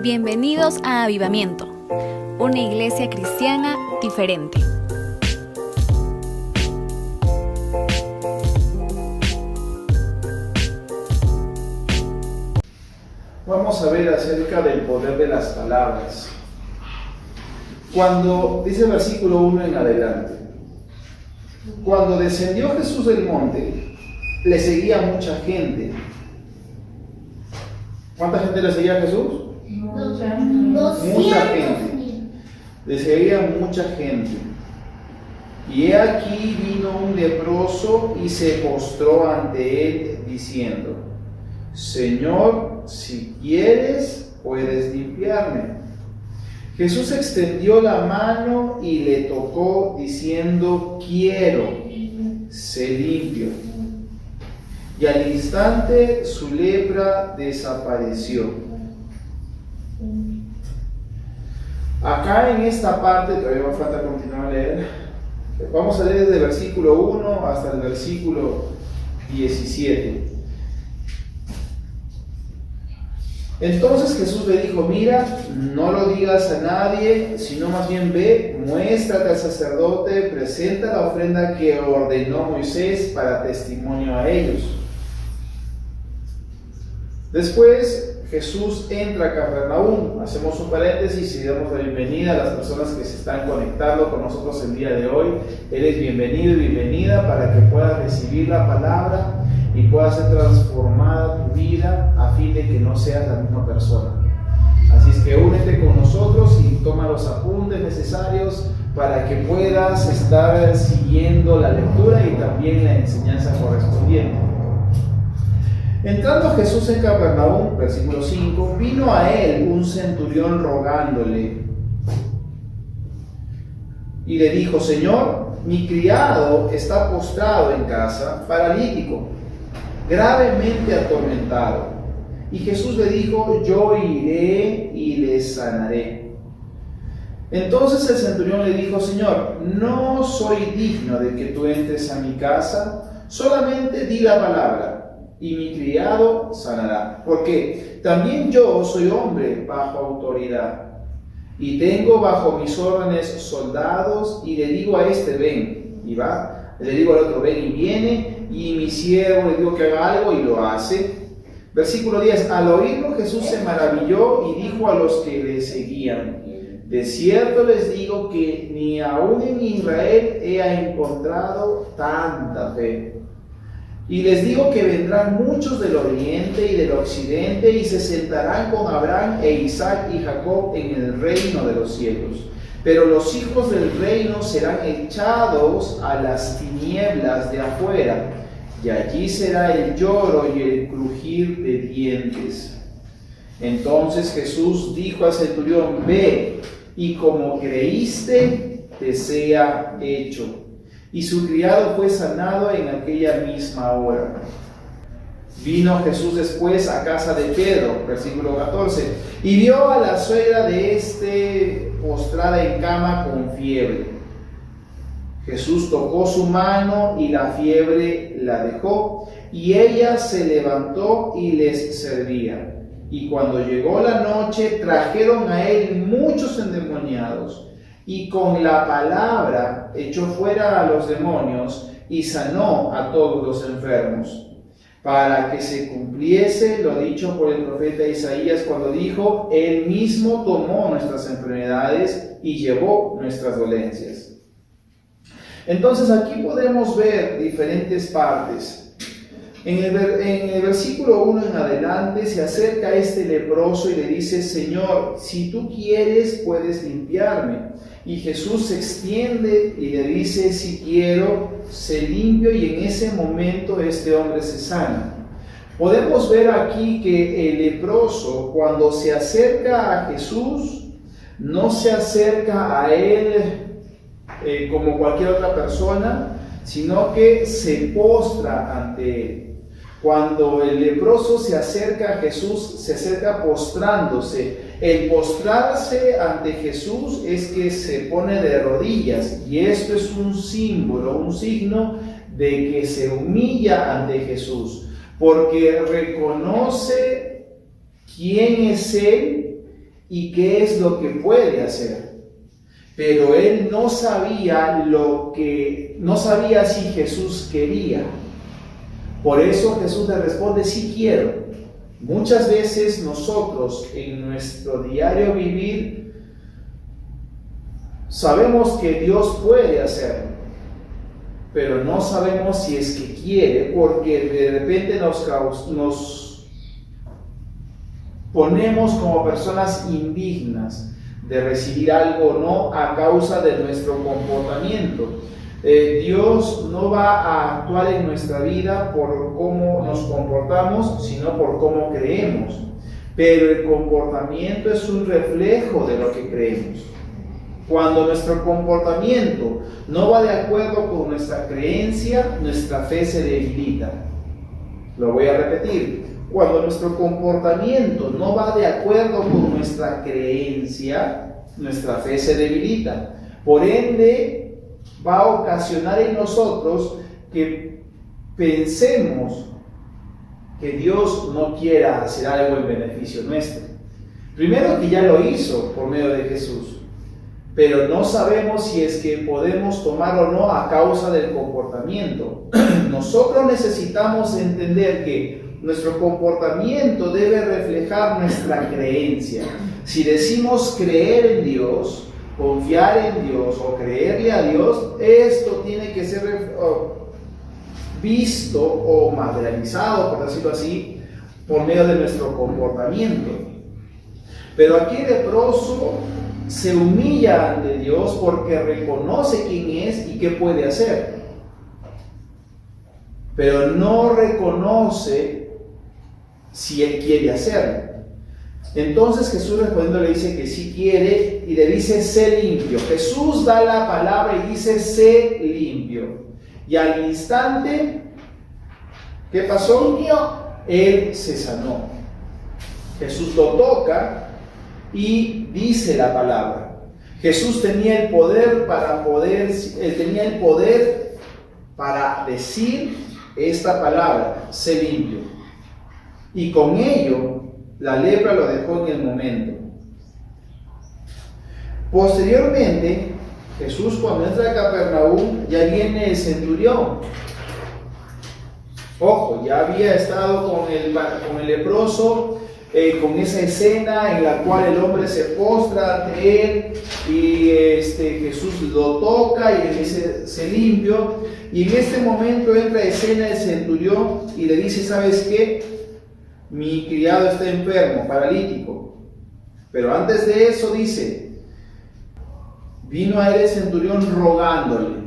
Bienvenidos a Avivamiento, una iglesia cristiana diferente. Vamos a ver acerca del poder de las palabras. Cuando, dice el versículo 1 en adelante, cuando descendió Jesús del monte, le seguía mucha gente. ¿Cuánta gente le seguía a Jesús? Mucha gente. Le seguía mucha gente. Y he aquí vino un leproso y se postró ante él diciendo: Señor, si quieres, puedes limpiarme. Jesús extendió la mano y le tocó diciendo: quiero, sé limpio. Y al instante su lepra desapareció. Acá en esta parte, todavía me falta continuar a leer, vamos a leer desde el versículo 1 hasta el versículo 17. Entonces Jesús le dijo: mira, no lo digas a nadie, sino más bien ve, muéstrate al sacerdote, presenta la ofrenda que ordenó Moisés para testimonio a ellos. Después Jesús entra a Capernaum. Hacemos un paréntesis y damos la bienvenida a las personas que se están conectando con nosotros el día de hoy. Eres bienvenido y bienvenida para que puedas recibir la palabra y pueda ser transformada tu vida a fin de que no seas la misma persona. Así es que únete con nosotros y toma los apuntes necesarios para que puedas estar siguiendo la lectura y también la enseñanza correspondiente. Entrando Jesús en Capernaum, versículo 5, vino a él un centurión rogándole y le dijo: Señor, mi criado está postrado en casa, paralítico, gravemente atormentado. Y Jesús le dijo: yo iré y le sanaré. Entonces el centurión le dijo: Señor, no soy digno de que tú entres a mi casa, solamente di la palabra y mi criado sanará, porque también yo soy hombre bajo autoridad y tengo bajo mis órdenes soldados, y le digo a este: ven, y va. Le digo al otro: ven, y viene, y mi siervo le digo que haga algo y lo hace. Versículo 10, al oírlo Jesús se maravilló y dijo a los que le seguían: de cierto les digo que ni aún en Israel he encontrado tanta fe. Y les digo que vendrán muchos del oriente y del occidente y se sentarán con Abraham e Isaac y Jacob en el reino de los cielos. Pero los hijos del reino serán echados a las tinieblas de afuera, y allí será el lloro y el crujir de dientes. Entonces Jesús dijo al centurión: ve, y como creíste, te sea hecho. Y su criado fue sanado en aquella misma hora. Vino Jesús después a casa de Pedro, versículo 14, y vio a la suegra de este postrada en cama con fiebre. Jesús tocó su mano y la fiebre la dejó, y ella se levantó y les servía. Y cuando llegó la noche, trajeron a él muchos endemoniados, y con la palabra echó fuera a los demonios y sanó a todos los enfermos, para que se cumpliese lo dicho por el profeta Isaías cuando dijo: Él mismo tomó nuestras enfermedades y llevó nuestras dolencias. Entonces aquí podemos ver diferentes partes. En el versículo 1 en adelante se acerca a este leproso y le dice: Señor, si tú quieres, puedes limpiarme. Y Jesús se extiende y le dice: si quiero, sé limpio. Y en ese momento este hombre se sana. Podemos ver aquí que el leproso, cuando se acerca a Jesús, no se acerca a él como cualquier otra persona, sino que se postra ante él. Cuando el leproso se acerca a Jesús, se acerca postrándose. El postrarse ante Jesús es que se pone de rodillas, y esto es un símbolo, un signo de que se humilla ante Jesús, porque reconoce quién es Él y qué es lo que puede hacer. Pero él no sabía si Jesús quería. Por eso Jesús le responde: sí quiero. Muchas veces nosotros en nuestro diario vivir sabemos que Dios puede hacerlo, pero no sabemos si es que quiere, porque de repente nos ponemos como personas indignas de recibir algo o no a causa de nuestro comportamiento. Dios no va a actuar en nuestra vida por cómo nos comportamos, sino por cómo creemos. Pero el comportamiento es un reflejo de lo que creemos. Cuando nuestro comportamiento no va de acuerdo con nuestra creencia, nuestra fe se debilita. Lo voy a repetir. Cuando nuestro comportamiento no va de acuerdo con nuestra creencia, nuestra fe se debilita. Por ende, va a ocasionar en nosotros que pensemos que Dios no quiera hacer algo en beneficio nuestro. Primero, que ya lo hizo por medio de Jesús, pero no sabemos si es que podemos tomar o no a causa del comportamiento. Nosotros necesitamos entender que nuestro comportamiento debe reflejar nuestra creencia. Si decimos creer en Dios, confiar en Dios o creerle a Dios, esto tiene que ser visto o materializado, por decirlo así, por medio de nuestro comportamiento. Pero aquí el leproso se humilla ante Dios porque reconoce quién es y qué puede hacer, pero no reconoce si él quiere hacerlo. Entonces Jesús respondiendo le dice que sí quiere y le dice: sé limpio. Jesús da la palabra y dice: sé limpio. Y al instante, ¿qué pasó? Limpio. Él se sanó. Jesús lo toca y dice la palabra. Jesús tenía el poder para decir esta palabra: sé limpio. Y con ello la lepra lo dejó en el momento. Posteriormente, Jesús, cuando entra a Capernaum, ya viene el centurión. Ojo, ya había estado con el leproso, con esa escena en la cual el hombre se postra ante él y Jesús lo toca y le dice: sé limpio. Y en este momento entra a escena el centurión y le dice: ¿sabes qué? Mi criado está enfermo, paralítico. Pero antes de eso dice: vino a él el centurión rogándole.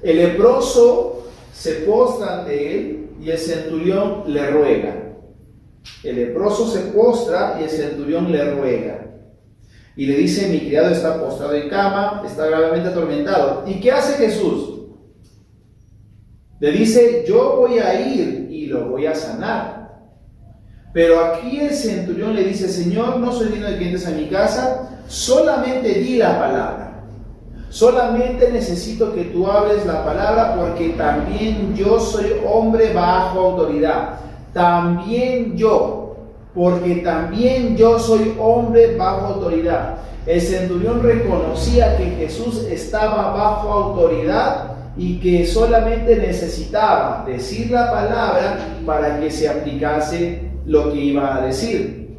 El leproso se postra ante él y el centurión le ruega. El leproso se postra y el centurión le ruega. Y le dice: mi criado está postrado en cama, está gravemente atormentado. ¿Y qué hace Jesús? Le dice: yo voy a ir y lo voy a sanar. Pero aquí el centurión le dice: Señor, no soy digno de que entres a mi casa, solamente di la palabra. Solamente necesito que tú hables la palabra, porque también yo soy hombre bajo autoridad. También yo, porque también yo soy hombre bajo autoridad. El centurión reconocía que Jesús estaba bajo autoridad y que solamente necesitaba decir la palabra para que se aplicase lo que iba a decir.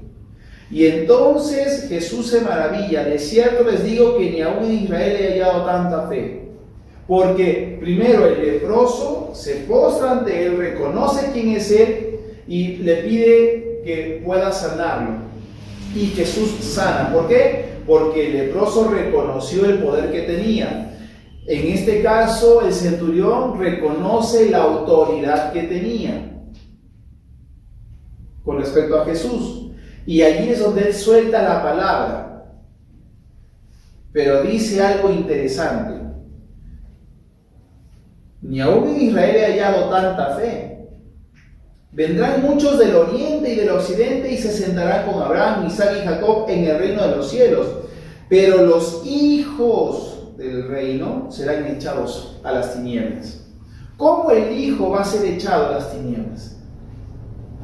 Y entonces Jesús se maravilla: de cierto les digo que ni aún en Israel he hallado tanta fe. Porque primero el leproso se postra ante él, reconoce quién es él y le pide que pueda sanarlo. Y Jesús sana. ¿Por qué? Porque el leproso reconoció el poder que tenía. En este caso, el centurión reconoce la autoridad que tenía con respecto a Jesús. Y allí es donde él suelta la palabra. Pero dice algo interesante: ni aún en Israel he hallado tanta fe. Vendrán muchos del oriente y del occidente y se sentarán con Abraham, Isaac y Jacob en el reino de los cielos. Pero los hijos del reino serán echados a las tinieblas. ¿Cómo el hijo va a ser echado a las tinieblas?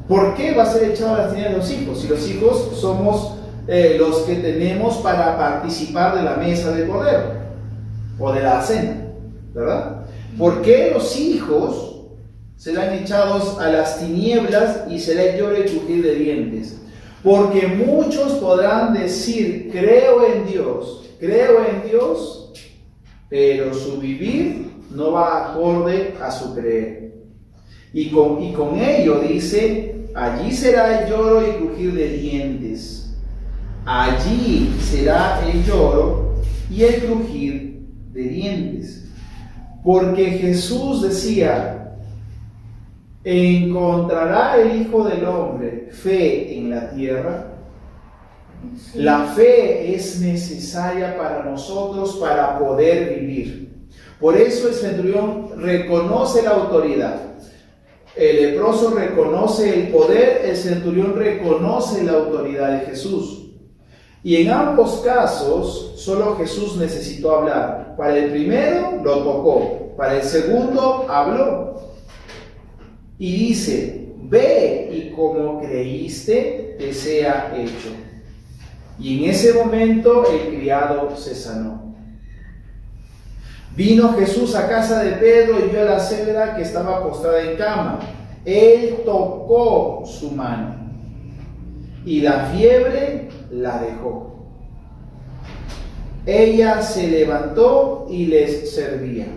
¿Por qué va a ser echado a las tinieblas los hijos? Si los hijos somos los que tenemos para participar de la mesa del Cordero o de la cena, ¿verdad? ¿Por qué los hijos serán echados a las tinieblas y será lloro y crujir de dientes? Porque muchos podrán decir, creo en Dios, pero su vivir no va acorde a su creer. Y con ello dice, allí será el lloro y crujir de dientes. Allí será el lloro y el crujir de dientes. Porque Jesús decía, ¿encontrará el Hijo del Hombre fe en la tierra? Sí. La fe es necesaria para nosotros para poder vivir. Por eso el centurión reconoce la autoridad. El leproso reconoce el poder, el centurión reconoce la autoridad de Jesús. Y en ambos casos, solo Jesús necesitó hablar. Para el primero, lo tocó. Para el segundo, habló. Y dice, ve y como creíste, te sea hecho. Y en ese momento el criado se sanó. Vino Jesús a casa de Pedro y vio a la suegra que estaba postrada en cama. Él tocó su mano y la fiebre la dejó. Ella se levantó y les servía.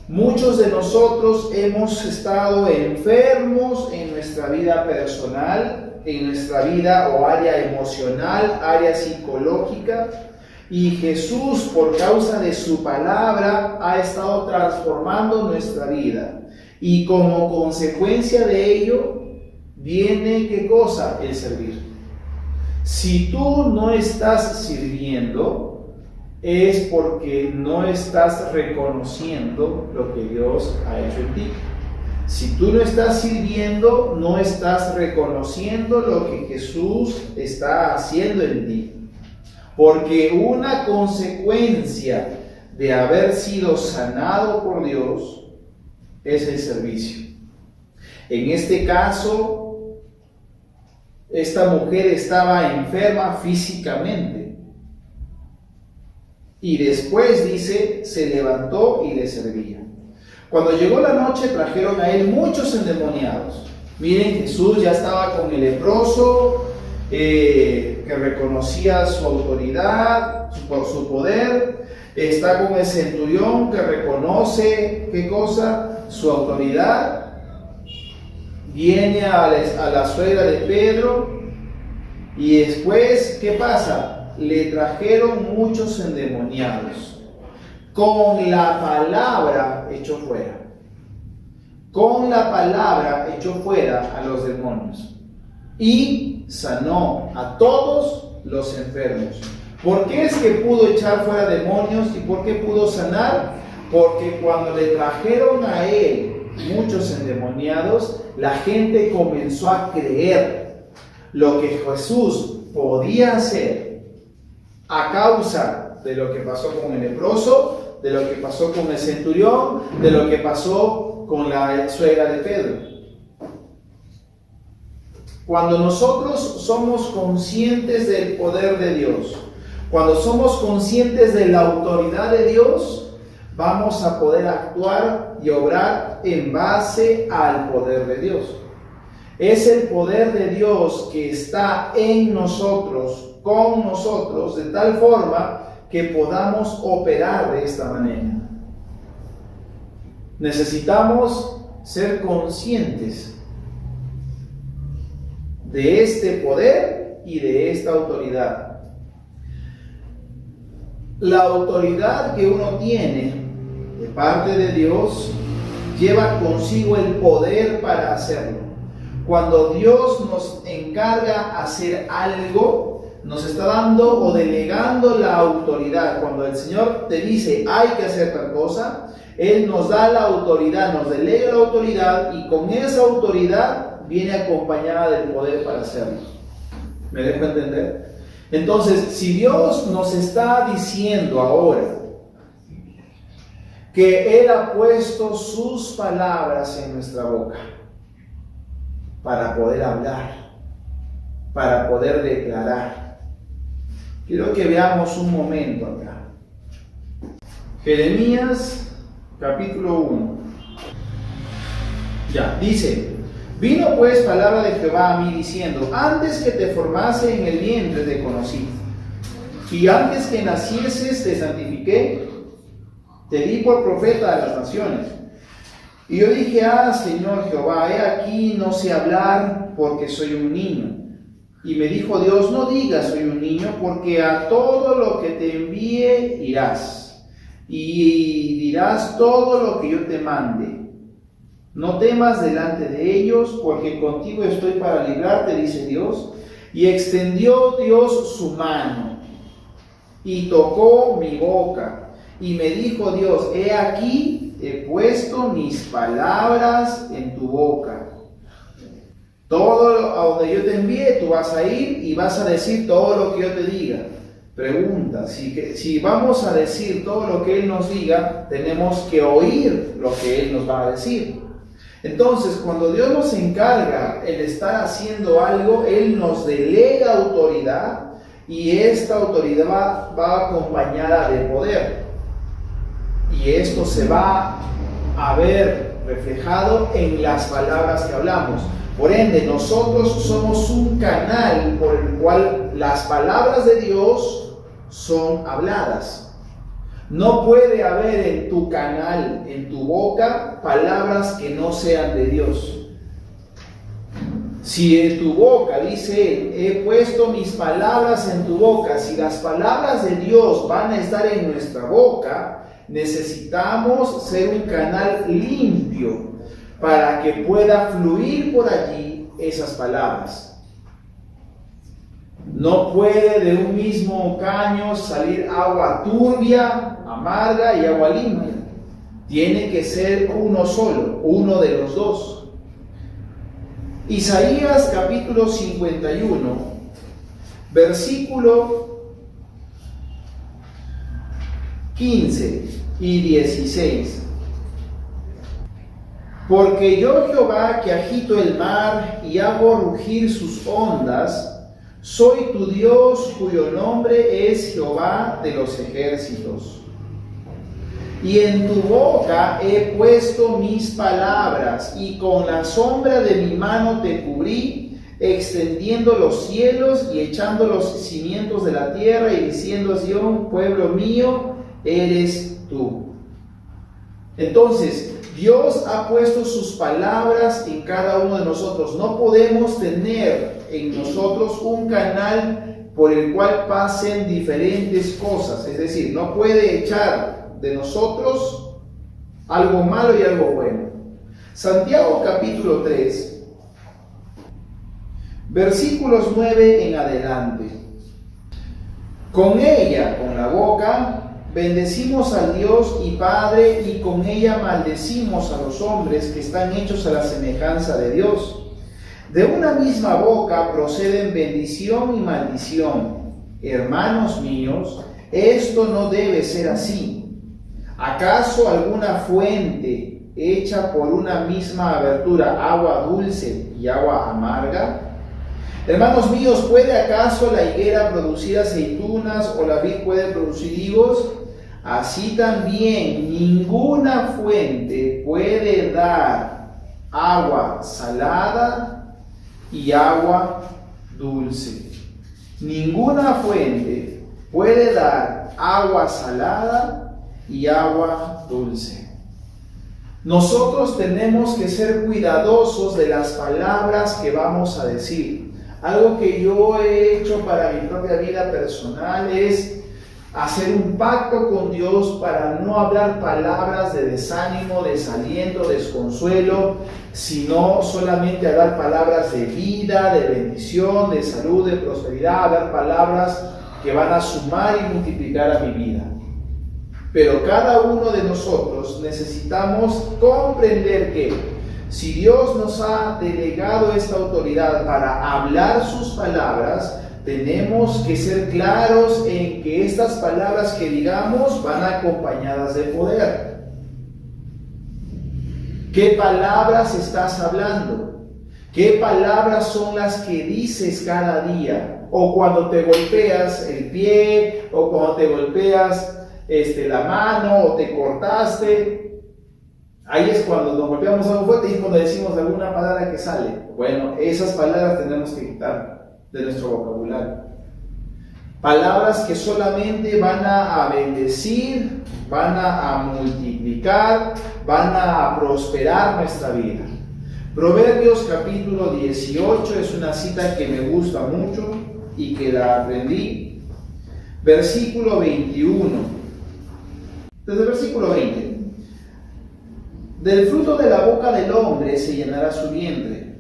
Muchos de nosotros hemos estado enfermos en nuestra vida personal, en nuestra vida o área emocional, área psicológica, y Jesús, por causa de su palabra, ha estado transformando nuestra vida. Y como consecuencia de ello, viene ¿qué cosa? El servir. Si tú no estás sirviendo, es porque no estás reconociendo lo que Dios ha hecho en ti. Si tú no estás sirviendo, no estás reconociendo lo que Jesús está haciendo en ti. Porque una consecuencia de haber sido sanado por Dios es el servicio. En este caso, esta mujer estaba enferma físicamente. Y después dice, se levantó y le servía. Cuando llegó la noche, trajeron a él muchos endemoniados. Miren, Jesús ya estaba con el leproso, que reconocía su autoridad, por su poder. Está con el centurión que reconoce, ¿qué cosa? Su autoridad. Viene a la suegra de Pedro. Y después, ¿qué pasa? Le trajeron muchos endemoniados. Con la palabra echó fuera. Con la palabra echó fuera a los demonios. Y sanó a todos los enfermos. ¿Por qué es que pudo echar fuera demonios y por qué pudo sanar? Porque cuando le trajeron a él muchos endemoniados, la gente comenzó a creer lo que Jesús podía hacer a causa de lo que pasó con el leproso, de lo que pasó con el centurión, de lo que pasó con la suegra de Pedro. Cuando nosotros somos conscientes del poder de Dios, cuando somos conscientes de la autoridad de Dios, vamos a poder actuar y obrar en base al poder de Dios. Es el poder de Dios que está en nosotros, con nosotros, de tal forma que podamos operar de esta manera. Necesitamos ser conscientes de este poder y de esta autoridad. La autoridad que uno tiene de parte de Dios lleva consigo el poder para hacerlo. Cuando Dios nos encarga hacer algo, nos está dando o delegando la autoridad. Cuando el Señor te dice hay que hacer tal cosa, Él nos da la autoridad, nos delega la autoridad y con esa autoridad viene acompañada del poder para hacerlo. ¿Me dejo entender? Entonces, si Dios nos está diciendo ahora que Él ha puesto sus palabras en nuestra boca para poder hablar, para poder declarar, Quiero que veamos un momento acá. Jeremías capítulo 1. Ya, dice: vino pues palabra de Jehová a mí diciendo: antes que te formase en el vientre te conocí, y antes que nacieses te santifiqué, te di por profeta a las naciones. Y yo dije: ah, Señor Jehová, he aquí no sé hablar, porque soy un niño. Y me dijo Dios: no digas soy un niño, porque a todo lo que te envíe irás, y dirás todo lo que yo te mande. No temas delante de ellos, porque contigo estoy para librarte, dice Dios. Y extendió Dios su mano, y tocó mi boca, y me dijo Dios: he aquí, he puesto mis palabras en tu boca. Todo a donde yo te envíe, tú vas a ir y vas a decir todo lo que yo te diga. Pregunta: si vamos a decir todo lo que Él nos diga, tenemos que oír lo que Él nos va a decir. Entonces, cuando Dios nos encarga el estar haciendo algo, Él nos delega autoridad, y esta autoridad va acompañada de poder. Y esto se va a ver reflejado en las palabras que hablamos. Por ende, nosotros somos un canal por el cual las palabras de Dios son habladas. No puede haber en tu canal, en tu boca, palabras que no sean de Dios. Si en tu boca, dice Él, he puesto mis palabras en tu boca, si las palabras de Dios van a estar en nuestra boca, necesitamos ser un canal limpio para que pueda fluir por allí esas palabras. No puede de un mismo caño salir agua turbia, amarga y agua limpia. Tiene que ser uno solo, uno de los dos. Isaías capítulo 51, versículo 15 y 16. Porque yo, Jehová, que agito el mar y hago rugir sus ondas, soy tu Dios, cuyo nombre es Jehová de los ejércitos. Y en tu boca he puesto mis palabras, y con la sombra de mi mano te cubrí, extendiendo los cielos y echando los cimientos de la tierra, y diciendo a Sión: pueblo mío eres tú. Entonces, Dios ha puesto sus palabras en cada uno de nosotros. No podemos tener en nosotros un canal por el cual pasen diferentes cosas. Es decir, no puede echar de nosotros algo malo y algo bueno. Santiago capítulo 3, versículos 9 en adelante. Con ella, con la boca, bendecimos al Dios y Padre, y con ella maldecimos a los hombres que están hechos a la semejanza de Dios. De una misma boca proceden bendición y maldición. Hermanos míos, esto no debe ser así. ¿Acaso alguna fuente hecha por una misma abertura, agua dulce y agua amarga? Hermanos míos, ¿puede acaso la higuera producir aceitunas o la vid puede producir higos? Así también ninguna fuente puede dar agua salada y agua dulce. Ninguna fuente puede dar agua salada y agua dulce. Nosotros tenemos que ser cuidadosos de las palabras que vamos a decir. Algo que yo he hecho para mi propia vida personal es hacer un pacto con Dios para no hablar palabras de desánimo, desaliento, desconsuelo, sino solamente hablar palabras de vida, de bendición, de salud, de prosperidad, hablar palabras que van a sumar y multiplicar a mi vida. Pero cada uno de nosotros necesitamos comprender que si Dios nos ha delegado esta autoridad para hablar sus palabras, tenemos que ser claros en que estas palabras que digamos van acompañadas de poder. ¿Qué palabras estás hablando? ¿Qué palabras son las que dices cada día? o cuando te golpeas el pie, o cuando te golpeas la mano, o te cortaste. Ahí es cuando nos golpeamos algo fuerte y es cuando decimos alguna palabra que sale. Bueno, esas palabras tenemos que quitar de nuestro vocabulario. Palabras que solamente van a bendecir, van a multiplicar, van a prosperar nuestra vida. Proverbios capítulo 18 es una cita que me gusta mucho y que la aprendí. Versículo 21. Desde el versículo 20. Del fruto de la boca del hombre se llenará su vientre,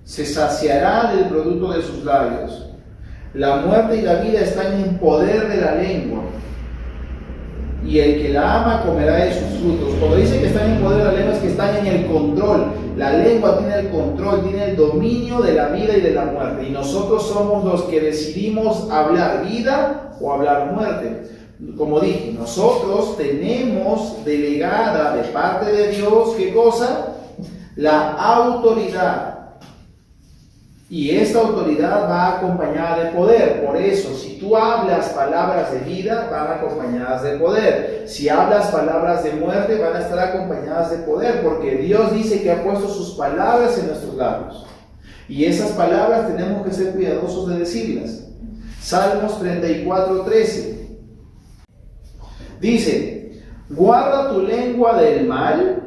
se saciará del producto de sus labios. La muerte y la vida están en poder de la lengua, y el que la ama comerá de sus frutos. Cuando dice que están en poder de la lengua es que están en el control. La lengua tiene el control, tiene el dominio de la vida y de la muerte. Y nosotros somos los que decidimos hablar vida o hablar muerte. Como dije, nosotros tenemos delegada de parte de Dios, ¿qué cosa? La autoridad. Y esta autoridad va acompañada de poder. Por eso, si tú hablas palabras de vida, van acompañadas de poder. Si hablas palabras de muerte, van a estar acompañadas de poder. Porque Dios dice que ha puesto sus palabras en nuestros labios. Y esas palabras tenemos que ser cuidadosos de decirlas. Salmos 34:13. Dice, guarda tu lengua del mal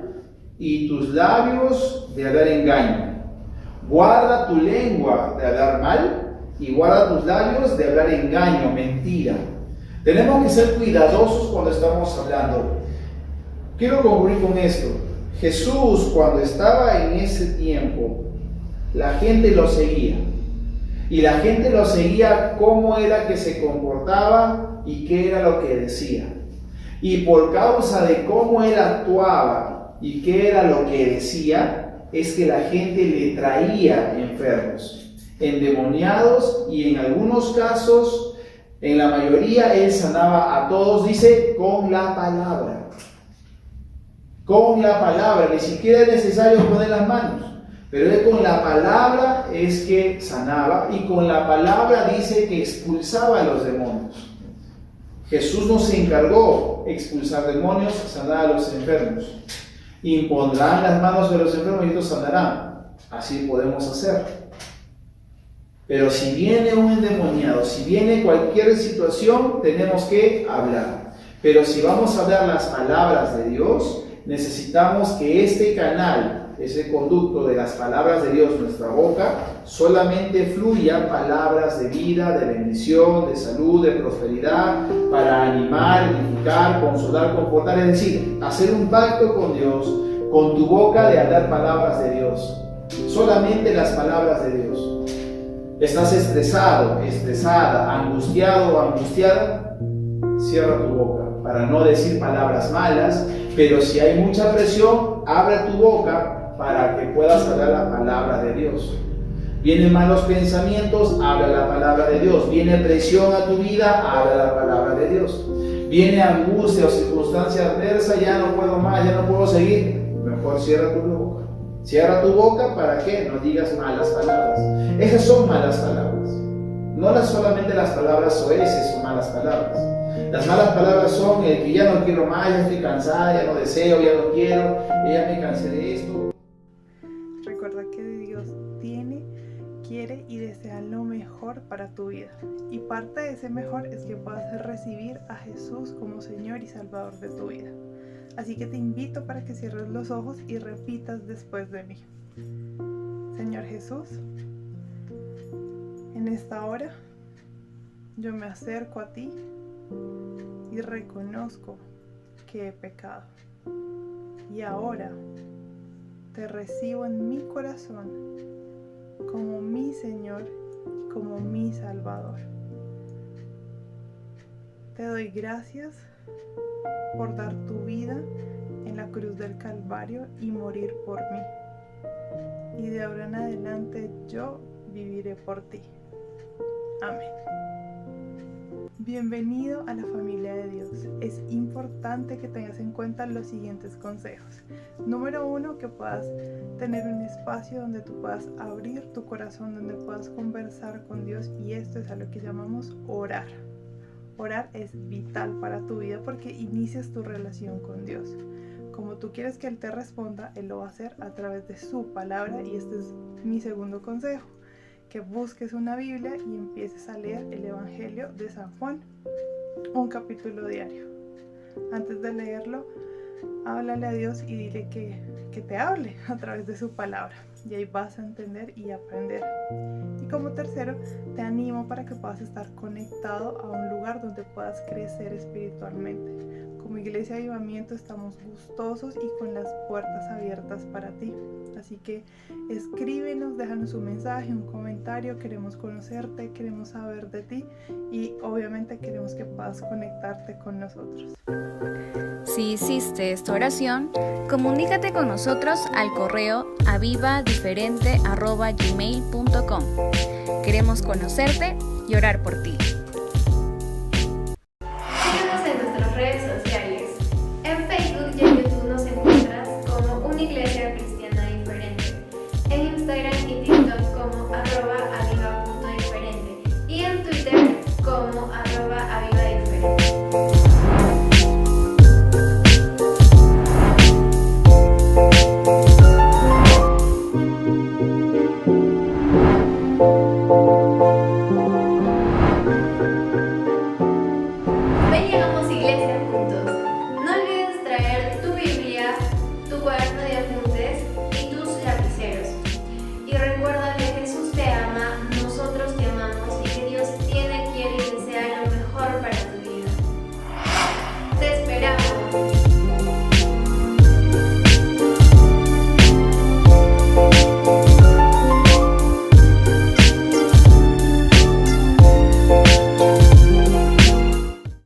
y tus labios de hablar engaño. Guarda tu lengua de hablar mal y guarda tus labios de hablar engaño, mentira. Tenemos que ser cuidadosos cuando estamos hablando. Quiero concluir con esto. Jesús, cuando estaba en ese tiempo, la gente lo seguía. Y la gente lo seguía cómo era que se comportaba y qué era lo que decía. Y por causa de cómo él actuaba y qué era lo que decía, es que la gente le traía enfermos, endemoniados, y en algunos casos, en la mayoría, él sanaba a todos, dice, con la palabra. Con la palabra, ni siquiera es necesario poner las manos, pero él con la palabra es que sanaba, y con la palabra dice que expulsaba a los demonios. Jesús nos encargó expulsar demonios, sanar a los enfermos. Impondrán las manos de los enfermos y ellos sanarán. Así podemos hacer. Pero si viene un endemoniado, si viene cualquier situación, tenemos que hablar. Pero si vamos a hablar las palabras de Dios, necesitamos que este canal, ese conducto de las palabras de Dios, nuestra boca, solamente fluya palabras de vida, de bendición, de salud, de prosperidad, para animar, edificar, consolar, confortar, es decir, hacer un pacto con Dios, con tu boca de hablar palabras de Dios, solamente las palabras de Dios. ¿Estás estresado, estresada, angustiado o angustiada? Cierra tu boca para no decir palabras malas, pero si hay mucha presión, abre tu boca para que puedas hablar la palabra de Dios. Vienen malos pensamientos, habla la palabra de Dios. Viene presión a tu vida, habla la palabra de Dios. Viene angustia o circunstancia adversa, ya no puedo más, ya no puedo seguir. Mejor cierra tu boca. Cierra tu boca para que no digas malas palabras. Esas son malas palabras. No solamente las palabras soeces son malas palabras. Las malas palabras son el que ya no quiero más, ya estoy cansada, ya no deseo, ya no quiero, ya me cansé de esto. Recuerda que Dios quiere y desea lo mejor para tu vida. Y parte de ese mejor es que puedas recibir a Jesús como Señor y Salvador de tu vida. Así que te invito para que cierres los ojos y repitas después de mí. Señor Jesús, en esta hora yo me acerco a ti y reconozco que he pecado. Y ahora te recibo en mi corazón como mi Señor y como mi Salvador. Te doy gracias por dar tu vida en la cruz del Calvario y morir por mí. Y de ahora en adelante yo viviré por ti. Amén. Bienvenido a la familia de Dios. Es importante que tengas en cuenta los siguientes consejos. Número 1, que puedas tener un espacio donde tú puedas abrir tu corazón, donde puedas conversar con Dios, y esto es a lo que llamamos orar. Orar es vital para tu vida porque inicias tu relación con Dios. Como tú quieres que Él te responda, Él lo va a hacer a través de su palabra, y este es mi segundo consejo. Que busques una Biblia y empieces a leer el Evangelio de San Juan, un capítulo diario. Antes de leerlo, háblale a Dios y dile que te hable a través de su palabra, y ahí vas a entender y aprender. Y como tercero, te animo para que puedas estar conectado a un lugar donde puedas crecer espiritualmente. Como Iglesia Avivamiento estamos gustosos y con las puertas abiertas para ti. Así que escríbenos, déjanos un mensaje, un comentario. Queremos conocerte, queremos saber de ti y obviamente queremos que puedas conectarte con nosotros. Si hiciste esta oración, comunícate con nosotros al correo avivadiferente@gmail.com. Queremos conocerte y orar por ti.